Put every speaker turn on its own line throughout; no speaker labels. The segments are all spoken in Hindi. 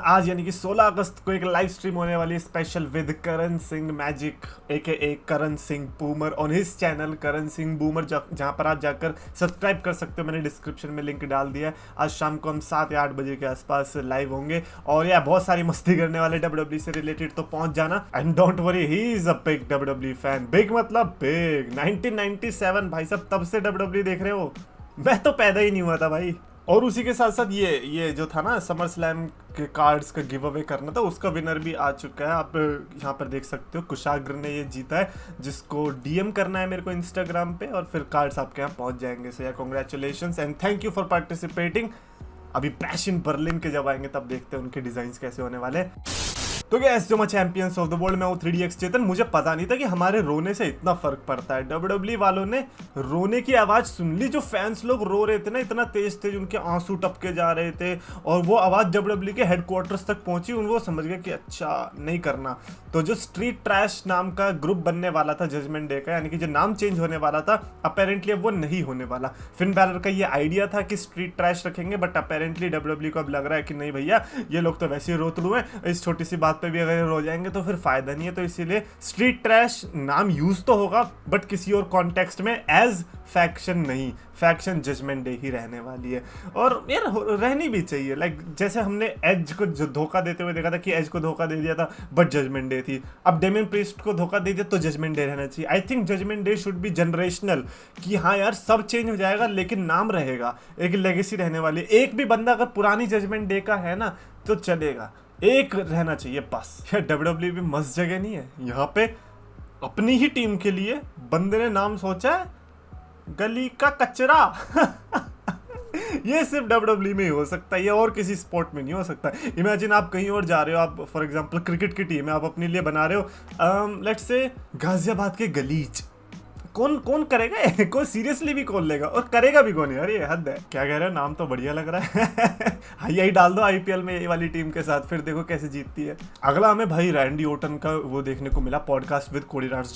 आज यानी कि 16 अगस्त को एक लाइव स्ट्रीम होने वाली है special with Karan Singh magic A Karan Singh boomer on his channel Karan Singh boomer, जहां पर आप जाकर सब्सक्राइब कर सकते हो। मैंने डिस्क्रिप्शन में लिंक डाल दिया है। आज शाम को हम 7 या 8 बजे के आसपास लाइव होंगे और या बहुत सारी मस्ती करने वाले डब्ल्यूडब्ल्यू से रिलेटेड, तो पहुंच जाना। And don't worry, he is a big WW fan. Big मतलब बिग। 1997 भाई साहब, तब से डब्ल्यूडब्ल्यू देख रहे हो, मैं तो पैदा ही नहीं हुआ था भाई। और उसी के साथ साथ ये जो था ना समर स्लैम के कार्ड्स का गिव अवे करना था, उसका विनर भी आ चुका है। आप यहाँ पर देख सकते हो, कुशाग्र ने ये जीता है, जिसको डीएम करना है मेरे को इंस्टाग्राम पे और फिर कार्ड्स आपके यहाँ पहुँच जाएंगे। सो या congratulations and thank you for participating. अभी बैश इन बर्लिन के जब आएंगे तब देखते हैं उनके डिजाइन कैसे होने वाले। तो गैस, जो मैं चैंपियंस ऑफ द वर्ल्ड में हूँ 3DX चेतन, मुझे पता नहीं था कि हमारे रोने से इतना फर्क पड़ता है। डब्ल्यूडब्ल्यू वालों ने रोने की आवाज सुन ली, जो फैंस लोग रो रहे थे ना, इतना तेज थे, उनके आंसू टपके जा रहे थे और वो आवाज डब्ल्यूडब्ल्यू के हेडक्वार्टर्स तक पहुंची। उनको समझ गए कि अच्छा नहीं करना। तो जो स्ट्रीट ट्रैश नाम का ग्रुप बनने वाला था जजमेंट डे का, यानी कि जो नाम चेंज होने वाला था, अपेरेंटली अब वो नहीं होने वाला। फिन बैलर का ये आइडिया था कि स्ट्रीट ट्रैश रखेंगे, बट अपेरेंटली डब्ल्यूडब्ल्यू को अब लग रहा है कि नहीं भैया, ये लोग तो वैसे ही रोतड़ू हैं, इस छोटी सी बात पे भी अगर रो जाएंगे तो फिर फायदा नहीं है। तो इसीलिए स्ट्रीट ट्रैश नाम यूज तो होगा, बट किसी और कॉन्टेक्स्ट में, एज फैक्शन नहीं, फैक्शन जजमेंट डे ही रहने वाली है। और यार रहनी भी चाहिए। लाइक जैसे हमने एज को धोखा देते हुए देखा था कि एज को धोखा दे दिया था बट जजमेंट डे थी, अब डेमियन प्रीस्ट को धोखा दे दिया तो जजमेंट डे रहना चाहिए। I think Judgment Day should be generational, कि हाँ यार सब चेंज हो जाएगा लेकिन नाम रहेगा, एक लेगेसी रहने वाली। एक भी बंदा अगर पुरानी जजमेंट डे का है ना तो चलेगा, एक रहना चाहिए बस। यार डब्ल्यूडब्ल्यू भी मस्त जगह नहीं है, यहाँ पे अपनी ही टीम के लिए बंदे ने नाम सोचा है, गली का कचरा। ये सिर्फ डब्ल्यूडब्ल्यू में ही हो सकता है, ये और किसी स्पोर्ट में नहीं हो सकता। इमेजिन आप कहीं और जा रहे हो, आप फॉर एग्जांपल क्रिकेट की टीम है, आप अपने लिए बना रहे हो लेट्स से गाजियाबाद के गलीच, कौन करेगा? कोई सीरियसली भी कौन लेगा और करेगा भी कौन? यार ये हद है। क्या कह रहे हो, नाम तो बढ़िया लग रहा है। यही डाल दो आईपीएल में ये वाली टीम के साथ, फिर देखो कैसे जीतती है। अगला हमें भाई रैंडी ओटन का वो देखने को मिला, पॉडकास्ट विद कोडी रोड्स।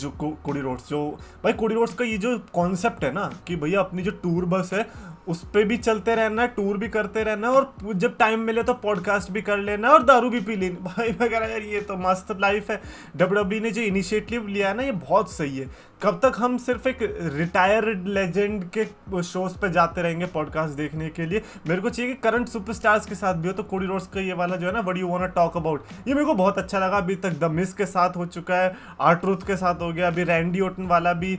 जो भाई कोडी रोड्स का ये जो कॉन्सेप्ट है ना कि भैया अपनी जो टूर बस है उस पे भी चलते रहना है, टूर भी करते रहना है और जब टाइम मिले तो पॉडकास्ट भी कर लेना है और दारू भी पी लेनी भाई वगैरह। यार ये तो मस्त लाइफ है। डब्ल्यूडब्ल्यू ने जो इनिशिएटिव लिया है ना, ये बहुत सही है। कब तक हम सिर्फ एक रिटायर्ड लेजेंड के शोज पे जाते रहेंगे पॉडकास्ट देखने के लिए? मेरे को चाहिए कि करंट सुपरस्टार्स के साथ भी हो। तो कोडी रोड्स का ये वाला जो है ना, what you want to talk about, ये मेरे को बहुत अच्छा लगा। अभी तक द मिस के साथ हो चुका है, आर-ट्रूथ के साथ हो गया, अभी रैंडी ओटन वाला भी।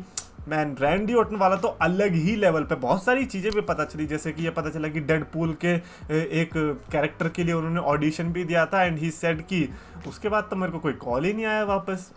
मैन रैंडी ओटन वाला तो अलग ही लेवल पे। बहुत सारी चीज़ें भी पता चली, जैसे कि ये पता चला कि डेडपूल के एक कैरेक्टर के लिए उन्होंने ऑडिशन भी दिया था एंड ही सेड कि उसके बाद तो मेरे को कोई कॉल ही नहीं आया वापस।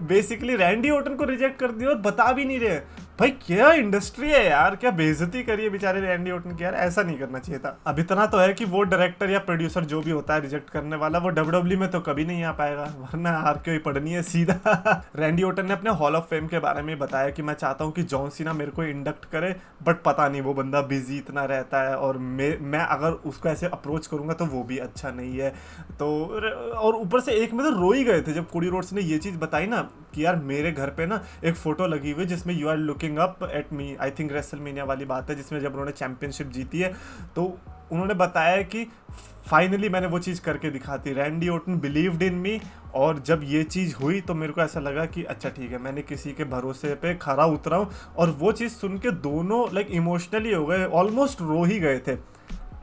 बेसिकली रैंडी ओटन को रिजेक्ट कर दिया और बता भी नहीं रहे। भाई क्या इंडस्ट्री है यार, क्या बेइज्जती करी है बेचारे रैंडी ओटन की। यार ऐसा नहीं करना चाहिए था। अब इतना तो है कि वो डायरेक्टर या प्रोड्यूसर जो भी होता है रिजेक्ट करने वाला, वो डब्ल्यूडब्ल्यू में तो कभी नहीं आ पाएगा, वरना हार के ही पढ़नी है सीधा। रैंडी ओटन ने अपने हॉल ऑफ फेम के बारे में बताया कि मैं चाहता हूँ कि जॉन सीना मेरे को इंडक्ट करे, बट पता नहीं वो बंदा बिजी इतना रहता है और मैं अगर उसको ऐसे अप्रोच करूंगा तो वो भी अच्छा नहीं है। तो और ऊपर से एक में तो रो ही गए थे जब कोडी रोड्स ने ये चीज़ बताई ना कि यार मेरे घर पे ना एक फोटो लगी हुई जिसमें you are looking up at me. I think WrestleMania वाली बात है, जिसमें जब उन्होंने चैंपियनशिप जीती है तो उन्होंने बताया कि फाइनली मैंने वो चीज़ करके दिखाती। रैंडी ओटन बिलीव्ड इन मी और जब ये चीज़ हुई तो मेरे को ऐसा लगा कि अच्छा ठीक है, मैंने किसी के भरोसे पे खरा उतरा हूँ। और वो चीज़ सुन के दोनों लाइक इमोशनली हो गए, ऑलमोस्ट रो ही गए थे।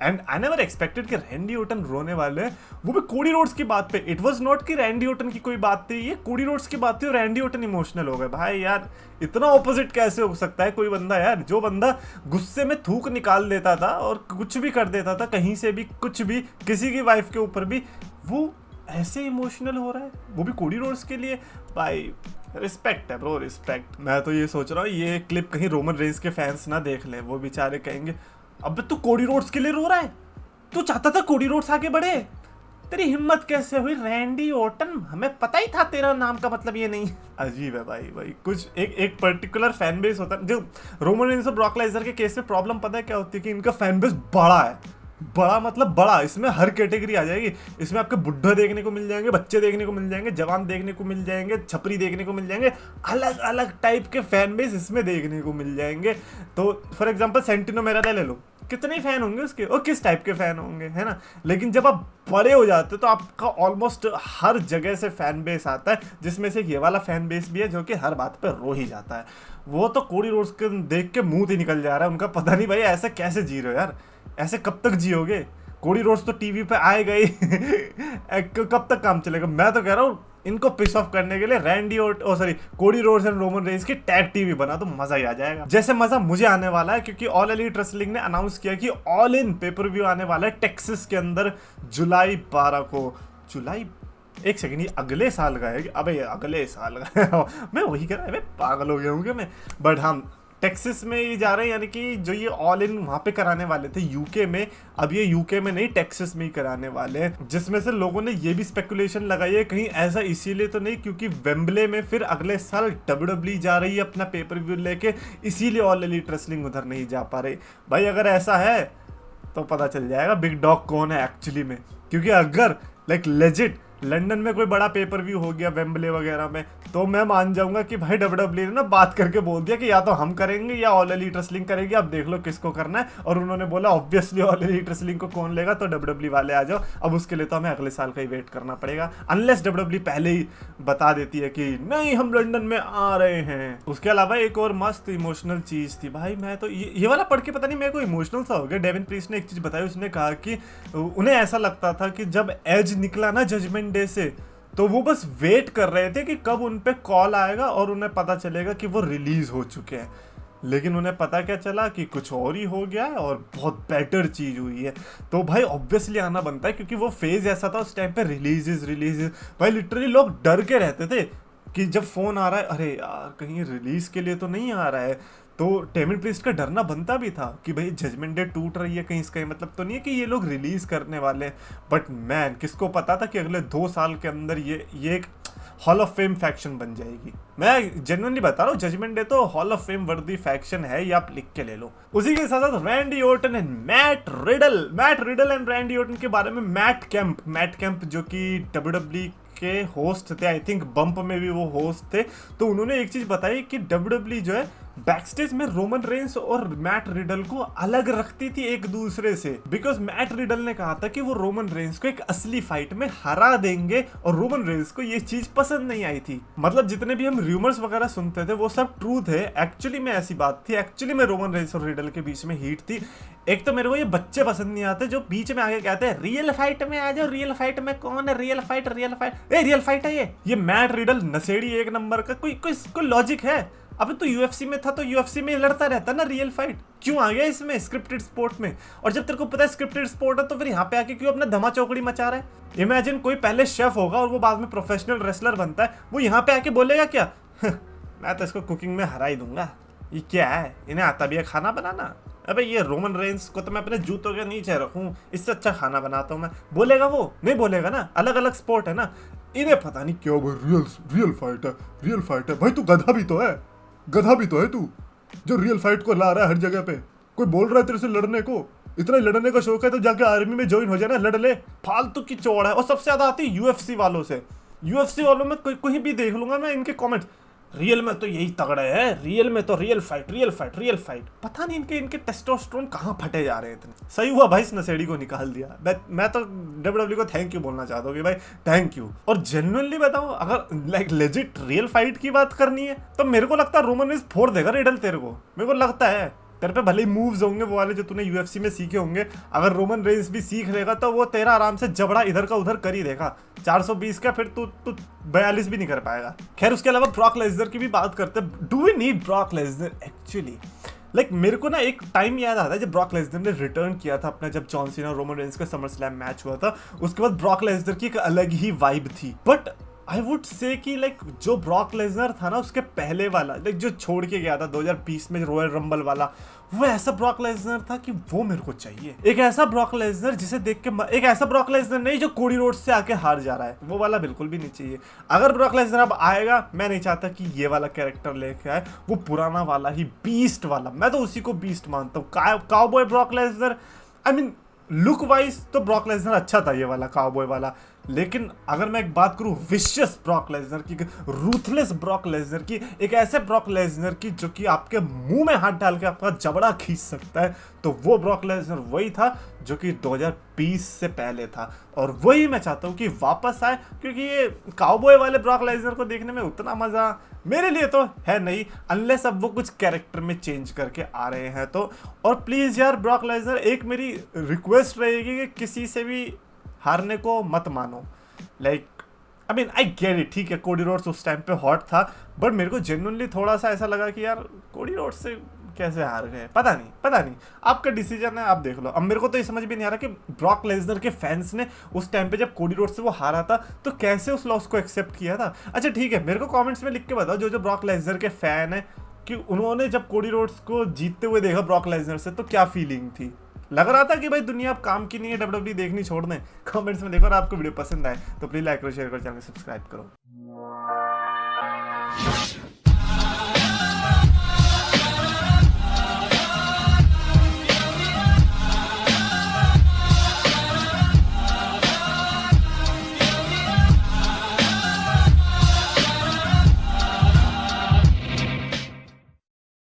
एंड आई नेवर एक्सपेक्टेड कि रैंडी ओटन रोने वाले हैं, वो भी कोडी रोड्स की बात पे। इट वाज नॉट कि रैंडी ओटन की कोई बात थी, ये कोडी रोड्स की बात थी और रैंडी ओटन इमोशनल हो गए। भाई यार इतना ऑपोजिट कैसे हो सकता है कोई बंदा? यार जो बंदा गुस्से में थूक निकाल देता था और कुछ भी कर देता था, कहीं से भी कुछ भी, किसी की वाइफ के ऊपर भी, वो ऐसे इमोशनल हो रहा है, वो भी कोडी रोड्स के लिए। भाई रिस्पेक्ट है ब्रो, रिस्पेक्ट। मैं तो ये सोच रहा हूँ ये क्लिप कहीं रोमन रेंस के फैंस ना देख लें, वो बेचारे कहेंगे अब तू कोडी रोड्स के लिए रो रहा है, तू चाहता था कोडी रोड्स आगे बढ़े, तेरी हिम्मत कैसे हुई? रैंडी ओटन, हमें पता ही था तेरा नाम का मतलब ये नहीं। अजीब है भाई कुछ एक पर्टिकुलर फैन बेस होता है। जो रोमन रेंस और ब्रॉक लेसनर के केस में प्रॉब्लम पता है क्या होती है कि इनका फैन बेस बड़ा है। बड़ा मतलब बड़ा, इसमें हर कैटेगरी आ जाएगी। इसमें आपके बुढ़े देखने को मिल जाएंगे, बच्चे देखने को मिल जाएंगे, जवान देखने को मिल जाएंगे, छपरी देखने को मिल जाएंगे, अलग अलग टाइप के फैन बेस इसमें देखने को मिल जाएंगे। तो फॉर एग्जांपल सेंटिनो मेरा ले लो, कितने फैन होंगे उसके, और किस टाइप के फैन होंगे, है ना। लेकिन जब आप बड़े हो जाते हो तो आपका ऑलमोस्ट हर जगह से फैन बेस आता है, जिसमें से ये वाला फैन बेस भी है जो कि हर बात पे रो ही जाता है। वो तो कोडी रोड्स के देख के मुंह ही निकल जा रहा है उनका, पता नहीं भाई ऐसे कैसे जी रहे हो यार, ऐसे कब तक जियोगे। कोडी रोड्स तो टीवी पे आएगा ही कब तक काम चलेगा। मैं तो कह रहा हूँ इनको पिस ऑफ करने के लिए Cody Rhodes and Roman Reigns की टैग टीवी बना तो मजा ही आ जाएगा, जैसे मजा मुझे आने वाला है, क्योंकि ऑल एलीट रेसलिंग ने अनाउंस किया कि ऑल इन पेपर व्यू आने वाला है टेक्सास के अंदर जुलाई 12 को। जुलाई, एक सेकंड, ये अगले साल का है? अबे ये अगले साल का है मैं वही कह रहा है, पागल हो गया हूँ क्या मैं। बट हम टेक्सास में ये जा रहे हैं, यानी कि जो ये ऑल इन वहाँ पे कराने वाले थे यूके में, अब ये यूके में नहीं टेक्सास में ही कराने वाले हैं, जिसमें से लोगों ने ये भी स्पेकुलेशन लगाई है कहीं ऐसा इसीलिए तो नहीं क्योंकि वेम्बले में फिर अगले साल WWE जा रही है अपना पेपर व्यू लेके, इसीलिए ऑल एलीट रेसलिंग उधर नहीं जा पा रही। भाई अगर ऐसा है तो पता चल जाएगा बिग डॉग कौन है एक्चुअली में, क्योंकि अगर लाइक लेजिट लंदन में कोई बड़ा पेपर व्यू हो गया वेम्बले वगैरह में, तो मैं मान जाऊंगा कि भाई WWE ने ना बात करके बोल दिया कि या तो हम करेंगे या ऑल एलीट रेसलिंग करेगी, अब देख लो किसको करना है। और उन्होंने बोला ऑब्वियसली ऑल एलीट रेसलिंग को कौन लेगा, तो WWE वाले आ जाओ। अब उसके लिए तो हमें अगले साल का ही वेट करना पड़ेगा, अनलेस WWE पहले ही बता देती है कि नहीं हम लंदन में आ रहे हैं। उसके अलावा एक और मस्त इमोशनल चीज थी भाई, मैं तो ये वाला पढ़ के पता नहीं मेरे को इमोशनल सा हो गया। डेविन प्रीस्ट ने एक चीज बताई, उसने कहा कि उन्हें ऐसा लगता था कि जब एज निकला ना जजमेंट डे से, तो वो बस वेट कर रहे थे कि कब उन पे कॉल आएगा और उन्हें पता चलेगा कि वो रिलीज हो चुके हैं। लेकिन उन्हें पता क्या चला कि कुछ और ही हो गया है और बहुत बेटर चीज हुई है। तो भाई ऑब्वियसली आना बनता है, क्योंकि वो फेज ऐसा था उस टाइम पे, रिलीज भाई लिटरली लोग डर के रहते थे कि जब फोन आ रहा है अरे यार कहीं रिलीज के लिए तो नहीं आ रहा है। तो डेविन प्रीस्ट का डरना बनता भी था कि भाई जजमेंट डे टूट रही है, कहीं इसका मतलब तो नहीं है कि ये लोग रिलीज करने वाले हैं। बट मैन किसको पता था कि अगले 2 साल के अंदर ये एक हॉल ऑफ फेम फैक्शन बन जाएगी। मैं जेन्युइनली बता रहा हूँ, जजमेंट डे तो हॉल ऑफ फेम वर्दी फैक्शन है, ये आप लिख के ले लो। उसी के साथ साथ Randy Orton and Matt Riddle and Randy Orton के बारे में मैट कैंप जो कि WWE के होस्ट थे, आई थिंक बम्प में भी वो होस्ट थे, तो उन्होंने एक चीज बताई कि WWE जो है बैकस्टेज में रोमन रेंस और मैट रिडल को अलग रखती थी एक दूसरे से, बिकॉज मैट रिडल ने कहा था कि वो रोमन रेंस को एक असली फाइट में हरा देंगे, और रोमन रेंस को ये चीज पसंद नहीं आई थी। मतलब जितने भी हम रूमर्स वगैरह सुनते थे वो सब ट्रूथ है, एक्चुअली में ऐसी बात थी, एक्चुअली में रोमन रेंस और रिडल के बीच में हीट थी। एक तो मेरे को ये बच्चे पसंद नहीं आते जो बीच में आगे कहते हैं रियल फाइट में आ जाओ, रियल फाइट में कौन है, रियल फाइट रियल फाइट है ये मैट रिडल नशेड़ी एक नंबर का, कोई लॉजिक है? अबे तो यूएफसी में था तो यूएफसी में लड़ता रहता ना रियल फाइट, क्यों आ गया इसमें स्क्रिप्टेड स्पोर्ट में? और जब तेरे को पता है स्क्रिप्टेड स्पोर्ट है तो फिर यहाँ पे आके क्यों अपना धमा चौकड़ी मचा रहा है? इमेजिन कोई पहले शेफ होगा और वो बाद में प्रोफेशनल रेसलर बनता है, वो यहाँ पे आके बोलेगा क्या मैं तो इसको कुकिंग में हरा ही दूंगा, ये क्या है, इन्हें आता भी है खाना बनाना, अबे ये रोमन रेंस को तो मैं अपने जूतों के नीचे रखूं, इससे अच्छा खाना बनाता हूँ मैं। बोलेगा वो? नहीं बोलेगा ना, अलग अलग स्पोर्ट है ना। इन्हें पता नहीं क्यों रियल फाइट है। भाई तू गधा भी तो है तू, जो रियल फाइट को ला रहा है हर जगह पे। कोई बोल रहा है तेरे से लड़ने को, इतना लड़ने का शौक है तो जाके आर्मी में ज्वाइन हो जाए ना, लड़ ले। फालतू की चौड़ है। और सबसे ज्यादा आती है यूएफसी वालों से। यूएफसी वालों में कोई भी देख लूंगा मैं इनके कमेंट, रियल में तो यही तगड़े है, रियल में तो रियल फाइट। पता नहीं इनके टेस्टोस्टेरोन कहाँ फटे जा रहे हैं इतने। सही हुआ भाई इस नशेड़ी को निकाल दिया। मैं तो WWE को थैंक यू बोलना चाहता हूँ कि भाई थैंक यू। और जेन्युइनली बताऊँ, अगर लाइक लेजिट रियल फाइट की बात करनी है तो मेरे को लगता है रोमन रेंस फोड़ देगा रिडल तेरे को। मेरे को लगता है तेरे पे भले ही मूव्स होंगे वो वाले जो तूने यूएफसी में सीखे होंगे, अगर रोमन रेंस भी सीख लेगा तो वो तेरा आराम से जबड़ा इधर का उधर कर ही देगा। 420 का फिर तू 42 भी नहीं कर पाएगा। खैर उसके अलावा ब्रॉक लेसनर की भी बात करते हैं। Do we need Brock Lesnar actually? Like मेरे को ना एक टाइम याद आता है जब ब्रॉक लेसनर ने रिटर्न किया था अपना, जब जॉन सीना और रोमन रेंस का समर स्लैम मैच हुआ था, उसके बाद ब्रॉक लेसनर की एक अलग ही वाइब थी। बट आई वुड से कि लाइक जो ब्रॉक लेसनर था ना उसके पहले वाला, लाइक जो छोड़ के गया था 2020 में रॉयल रंबल वाला, वो ऐसा ब्रॉक लेसनर था कि वो मेरे को चाहिए। एक ऐसा ब्रॉक लेसनर जिसे देख के एक ऐसा ब्रॉक लेसनर नहीं जो कोडी रोड्स से आके हार जा रहा है, वो वाला बिल्कुल भी नहीं चाहिए। अगर ब्रॉक लेसनर अब आएगा, मैं नहीं चाहता कि ये वाला कैरेक्टर लेके आए, वो पुराना वाला ही बीस्ट वाला, मैं तो उसी को बीस्ट मानता हूँ। Cowboy Brock Lesnar, I mean look wise तो ब्रॉक लेसनर अच्छा था ये वाला काउबॉय वाला, लेकिन अगर मैं एक बात करूं विशियस ब्रॉक लेसनर की, रूथलेस ब्रॉक लेसनर की, एक ऐसे ब्रॉक लेसनर की जो कि आपके मुंह में हाथ डाल के आपका जबड़ा खींच सकता है, तो वो ब्रॉक लेसनर वही था जो कि 2020 से पहले था। और वही मैं चाहता हूँ कि वापस आए, क्योंकि ये काउबॉय वाले ब्रॉक लेसनर को देखने में उतना मजा मेरे लिए तो है नहीं, अनलेस अब वो कुछ कैरेक्टर में चेंज करके आ रहे हैं तो। और प्लीज़ यार ब्रॉक लेसनर, एक मेरी रिक्वेस्ट रहेगी कि किसी से भी हारने को मत मानो। Like I mean I get it, ठीक है कोडी रोड्स उस टाइम पे हॉट था, बट मेरे को जेन्युइनली थोड़ा सा ऐसा लगा कि यार कोडी रोड्स से कैसे हार गए, पता नहीं आपका डिसीजन है, आप देख लो। अब मेरे को तो ये समझ भी नहीं आ रहा कि ब्रॉक लेसनर के फैंस ने उस टाइम पे जब कोडी रोड्स से वो हारा था तो कैसे उस लॉस को एक्सेप्ट किया था। अच्छा ठीक है, मेरे को कमेंट्स में लिख के बताओ जो ब्रॉक लेसनर के फैन है, कि उन्होंने जब कोडी रोड्स को जीतते हुए देखा ब्रॉक लेसनर से तो क्या फीलिंग थी, लग रहा था कि भाई दुनिया अब काम की नहीं है, डब्ल्यूडब्ल्यूई देखनी छोड़ दें। कमेंट्स में देखो, और आपको वीडियो पसंद आए तो प्लीज लाइक करो, शेयर करो, चैनल सब्सक्राइब करो।